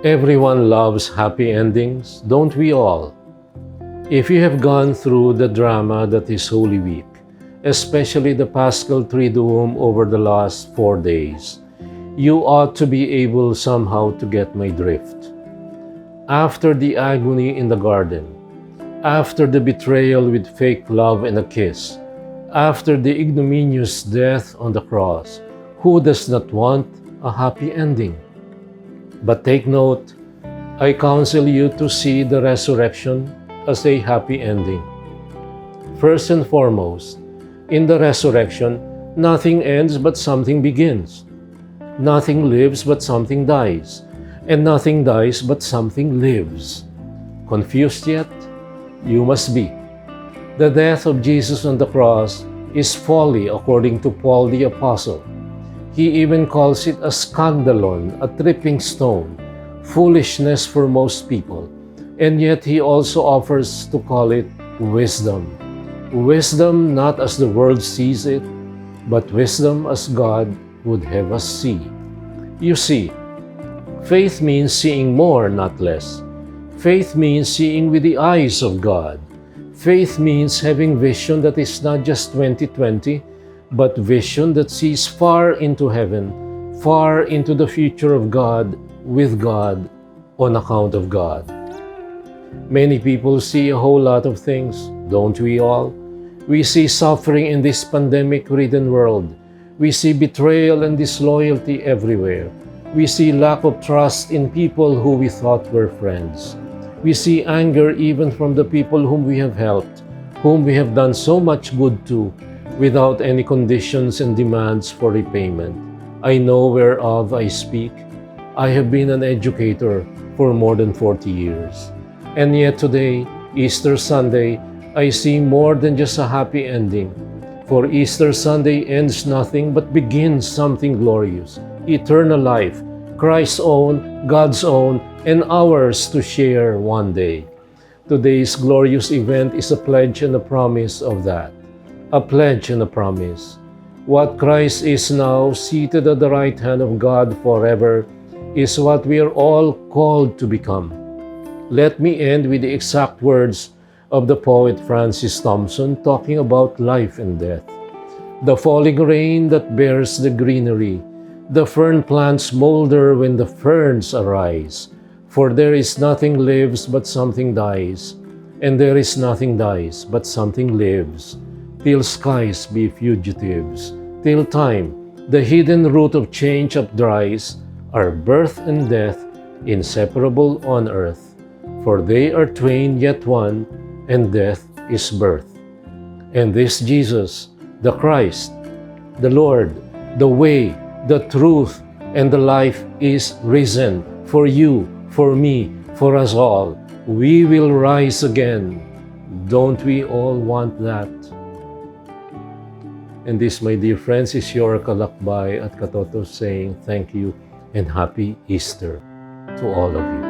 Everyone loves happy endings, don't we all? If you have gone through the drama that is Holy Week, especially the Paschal Triduum over the last 4 days, you ought to be able somehow to get my drift. After the agony in the garden, after the betrayal with fake love and a kiss, after the ignominious death on the cross, who does not want a happy ending? But take note, I counsel you to see the resurrection as a happy ending. First and foremost, in the resurrection, nothing ends but something begins. Nothing lives but something dies. And nothing dies but something lives. Confused yet? You must be. The death of Jesus on the cross is folly according to Paul the Apostle. He even calls it a scandalon, a tripping stone, foolishness for most people. And yet he also offers to call it wisdom. Wisdom not as the world sees it, but wisdom as God would have us see. You see, faith means seeing more, not less. Faith means seeing with the eyes of God. Faith means having vision that is not just 2020, but vision that sees far into heaven, far into the future of God, with God, on account of God. Many people see a whole lot of things, don't we all? We see suffering in this pandemic-ridden world. We see betrayal and disloyalty everywhere. We see lack of trust in people who we thought were friends. We see anger even from the people whom we have helped, whom we have done so much good to, without any conditions and demands for repayment. I know whereof I speak. I have been an educator for more than 40 years. And yet today, Easter Sunday, I see more than just a happy ending. For Easter Sunday ends nothing but begins something glorious, eternal life, Christ's own, God's own, and ours to share one day. Today's glorious event is a pledge and a promise of that. A pledge and a promise. What Christ is now, seated at the right hand of God forever, is what we are all called to become. Let me end with the exact words of the poet Francis Thompson talking about life and death. The falling rain that bears the greenery, the fern plants molder when the ferns arise. For there is nothing lives but something dies, and there is nothing dies but something lives. Till skies be fugitives, till time, the hidden root of change updries, are birth and death inseparable on earth. For they are twain yet one, and death is birth. And this Jesus, the Christ, the Lord, the way, the truth, and the life is risen for you, for me, for us all. We will rise again. Don't we all want that? And this, my dear friends, is your Kalakbay at Katoto saying thank you and happy Easter to all of you.